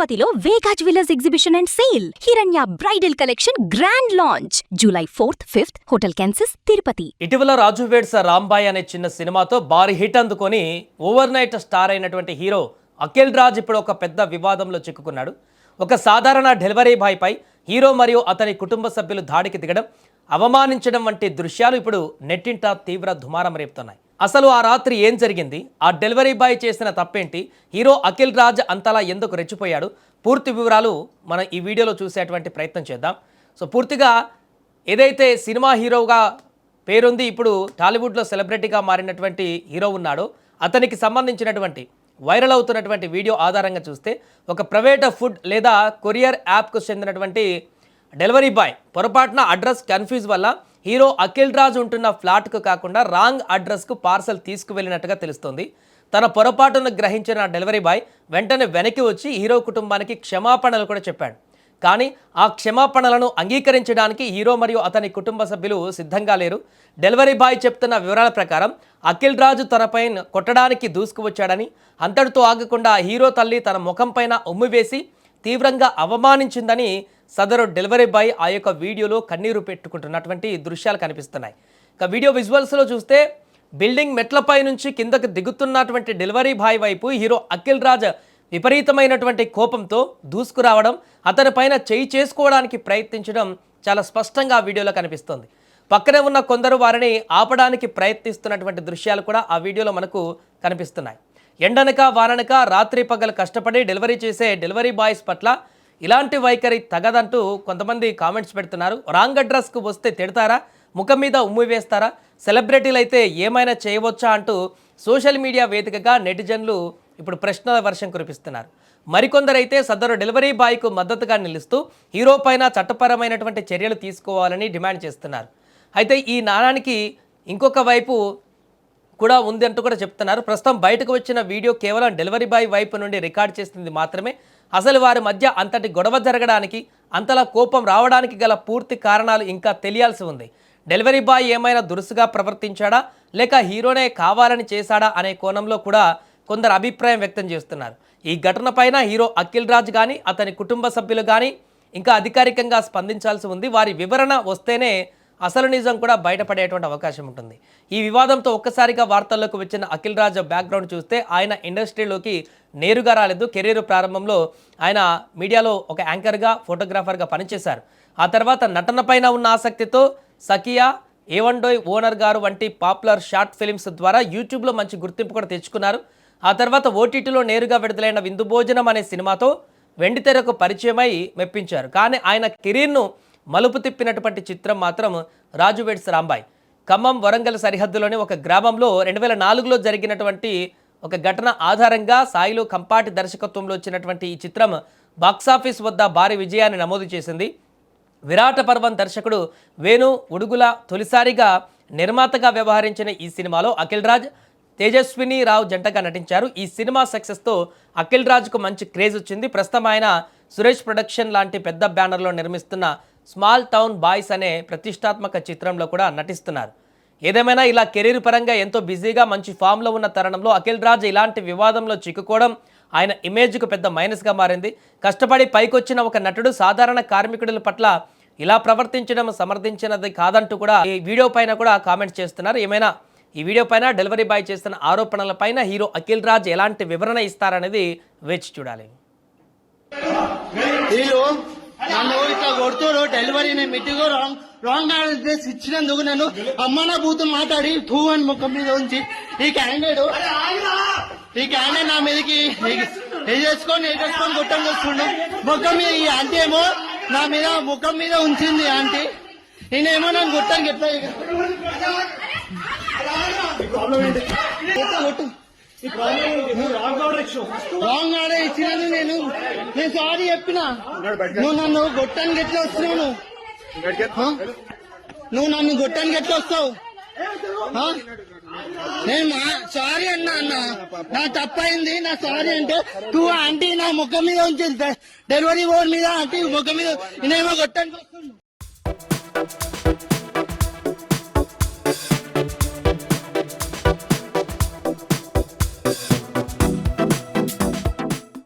తిరుపతిలో Vega jewellers exhibition and sale. Hiranya bridal collection grand launch July 4th, 5th hotel Kences Tirupati. ఇటీవల Raju weds Rambai అనే చిన్న సినిమాతో భారీ హిట్ అందుకొని ఓవర్ నైట్ స్టార్ అయినటువంటి హీరో అఖిల్ రాజ్ ఇప్పుడు ఒక పెద్ద వివాదంలో చిక్కుకున్నాడు. ఒక సాధారణ డెలివరీ బాయ్ పై హీరో మరియు అతని కుటుంబ సభ్యులు దాడికి దిగడం, అవమానించడం వంటి దృశ్యాలు ఇప్పుడు నెట్టింట తీవ్ర దుమారం రేపుతున్నాయి. అసలు ఆ రాత్రి ఏం జరిగింది? ఆ డెలివరీ బాయ్ చేసిన తప్పేంటి? హీరో అఖిల్ రాజ్ అంతలా ఎందుకు రెచ్చిపోయాడు? పూర్తి వివరాలు మనం ఈ వీడియోలో చూసేటువంటి ప్రయత్నం చేద్దాం. సో పూర్తిగా ఏదైతే సినిమా హీరోగా పేరుంది, ఇప్పుడు టాలీవుడ్లో సెలబ్రిటీగా మారినటువంటి హీరో ఉన్నాడో అతనికి సంబంధించినటువంటి వైరల్ అవుతున్నటువంటి వీడియో ఆధారంగా చూస్తే ఒక ప్రైవేట్ ఫుడ్ లేదా కొరియర్ యాప్కు చెందినటువంటి డెలివరీ బాయ్ పొరపాటున అడ్రస్ కన్ఫ్యూజ్ వల్ల హీరో అఖిల్ రాజ్ ఉంటున్న ఫ్లాట్కు కాకుండా రాంగ్ అడ్రస్కు పార్సల్ తీసుకువెళ్ళినట్టుగా తెలుస్తోంది. తన పొరపాటును గ్రహించిన డెలివరీ బాయ్ వెంటనే వెనక్కి వచ్చి హీరో కుటుంబానికి క్షమాపణలు కూడా చెప్పాడు. కానీ ఆ క్షమాపణలను అంగీకరించడానికి హీరో మరియు అతని కుటుంబ సభ్యులు సిద్ధంగా లేరు. డెలివరీ బాయ్ చెప్తున్న వివరాల ప్రకారం అఖిల్ రాజు తనపై కొట్టడానికి దూసుకువచ్చాడని, అంతటితో ఆగకుండా హీరో తల్లి తన ముఖంపైన ఉమ్మివేసి తీవ్రంగా అవమానించిందని సదరు డెలివరీ బాయ్ ఆ యొక్క వీడియోలో కన్నీరు పెట్టుకుంటున్నటువంటి దృశ్యాలు కనిపిస్తున్నాయి. ఇక వీడియో విజువల్స్లో చూస్తే బిల్డింగ్ మెట్లపై నుంచి కిందకు దిగుతున్నటువంటి డెలివరీ బాయ్ వైపు హీరో అఖిల్ రాజ్ విపరీతమైనటువంటి కోపంతో దూసుకురావడం, అతనిపైన చేయి చేసుకోవడానికి ప్రయత్నించడం చాలా స్పష్టంగా ఆ వీడియోలో కనిపిస్తోంది. పక్కనే ఉన్న కొందరు వారిని ఆపడానికి ప్రయత్నిస్తున్నటువంటి దృశ్యాలు కూడా ఆ వీడియోలో మనకు కనిపిస్తున్నాయి. ఎండనక వాననక రాత్రి పగలు కష్టపడి డెలివరీ చేసే డెలివరీ బాయ్స్ పట్ల ఇలాంటి వైఖరి తగదంటూ కొంతమంది కామెంట్స్ పెడుతున్నారు. రాంగ్ అడ్రస్కు వస్తే తిడతారా? ముఖం మీద ఉమ్మి వేస్తారా? సెలబ్రిటీలు అయితే ఏమైనా చేయవచ్చా అంటూ సోషల్ మీడియా వేదికగా నెటిజన్లు ఇప్పుడు ప్రశ్నల వర్షం కురిపిస్తున్నారు. మరికొందరైతే సదరు డెలివరీ బాయ్కు మద్దతుగా నిలుస్తూ హీరో పైన చట్టపరమైనటువంటి చర్యలు తీసుకోవాలని డిమాండ్ చేస్తున్నారు. అయితే ఈ నాణానికి ఇంకొక వైపు కూడా ఉంది అంటూ కూడా చెప్తున్నారు. ప్రస్తుతం బయటకు వచ్చిన వీడియో కేవలం డెలివరీ బాయ్ వైపు నుండి రికార్డ్ చేసింది మాత్రమే. అసలు వారి మధ్య అంతటి గొడవ జరగడానికి, అంతలా కోపం రావడానికి గల పూర్తి కారణాలు ఇంకా తెలియాల్సి ఉంది. డెలివరీ బాయ్ ఏమైనా దురుసుగా ప్రవర్తించాడా, లేక హీరోనే కావాలని చేశాడా అనే కోణంలో కూడా కొందరు అభిప్రాయం వ్యక్తం చేస్తున్నారు. ఈ ఘటన పైన హీరో అఖిల్ రాజ్ కానీ అతని కుటుంబ సభ్యులు కానీ ఇంకా అధికారికంగా స్పందించాల్సి ఉంది. వారి వివరణ వస్తేనే అసలు నిజం కూడా బయటపడేటువంటి అవకాశం ఉంటుంది. ఈ వివాదంతో ఒక్కసారిగా వార్తల్లోకి వచ్చిన అఖిల్ రాజ్ బ్యాక్గ్రౌండ్ చూస్తే ఆయన ఇండస్ట్రీలోకి నేరుగా రాలేదు. కెరీర్ ప్రారంభంలో ఆయన మీడియాలో ఒక యాంకర్గా, ఫోటోగ్రాఫర్గా పనిచేశారు. ఆ తర్వాత నటనపైన ఉన్న ఆసక్తితో సకియా, ఏవండోయ్ ఓనర్ గారు వంటి పాపులర్ షార్ట్ ఫిలిమ్స్ ద్వారా యూట్యూబ్లో మంచి గుర్తింపు కూడా తెచ్చుకున్నారు. ఆ తర్వాత ఓటీటీలో నేరుగా విడుదలైన విందు భోజనం అనే సినిమాతో వెండితెరకు పరిచయమై మెప్పించారు. కానీ ఆయన కెరీర్ను మలుపు తిప్పినటువంటి చిత్రం మాత్రం రాజు వెడ్స్ రాంబాయ్. ఖమ్మం, వరంగల్ సరిహద్దులోని ఒక గ్రామంలో 2004లో జరిగినటువంటి ఒక ఘటన ఆధారంగా సాయిలు కంపాటి దర్శకత్వంలో వచ్చినటువంటి ఈ చిత్రం బాక్సాఫీస్ వద్ద భారీ విజయాన్ని నమోదు చేసింది. విరాట పర్వం దర్శకుడు వేణు ఉడుగుల తొలిసారిగా నిర్మాతగా వ్యవహరించిన ఈ సినిమాలో అఖిల్ రాజ్, తేజస్విని రావు జంటగా నటించారు. ఈ సినిమా సక్సెస్తో అఖిల్ రాజ్కు మంచి క్రేజ్ వచ్చింది. ప్రస్తుతం ఆయన సురేష్ ప్రొడక్షన్ లాంటి పెద్ద బ్యానర్లో నిర్మిస్తున్న స్మాల్ టౌన్ బాయ్స్ అనే ప్రతిష్టాత్మక చిత్రంలో కూడా నటిస్తున్నారు. ఏదేమైనా ఇలా కెరీర్ పరంగా ఎంతో బిజీగా మంచి ఫామ్లో ఉన్న తరుణంలో అఖిల్ రాజ్ ఇలాంటి వివాదంలో చిక్కుకోవడం ఆయన ఇమేజ్కు పెద్ద మైనస్గా మారింది. కష్టపడి పైకొచ్చిన ఒక నటుడు సాధారణ కార్మికుల పట్ల ఇలా ప్రవర్తించడం సమర్థించినది కాదంటూ కూడా ఈ వీడియో పైన కూడా కామెంట్స్ చేస్తున్నారు. ఏమైనా ఈ వీడియో పైన డెలివరీ బాయ్ చేస్తున్న ఆరోపణల పైన హీరో అఖిల్ రాజ్ ఎలాంటి వివరణ ఇస్తారనేది వేచి చూడాలి. నన్ను ఇట్లా కొడుతురు డెలివరీ మీటింగ్ రాంగ్ అడ్రస్ ఇచ్చినందుకు నన్ను అమ్మన బూతులు మాట్లాడి టూ అని ముఖం మీద ఉంచి ఈ క్యాండిడేట్ నా మీదకి వేసేసుకొని కొట్టం వస్తుండు. ముఖం మీద ఈ ఆంటీ ఏమో నా మీద ముఖం మీద ఉంచింది ఆంటీ. నేనేమో నన్ను కొట్టాను ఎట్లా కొట్టు రాంగ్ ఆర్డర్ ఇచ్చినాను. నేను సారీ చెప్పినా. నువ్వు నన్ను గొట్టానికి ఎట్లా వస్తున్నావు? నువ్వు నన్ను గొట్టానికి ఎట్లా వస్తావు? నేను సారీ అన్నా నా తప్పైంది, నా సారీ అంటే టూ ఆంటీ నా ముఖం మీద ఉంచింది. డెలివరీ బోర్డు మీద ఆంటీ ముఖం మీద నేనేమో గొట్టానికి వస్తున్నాను.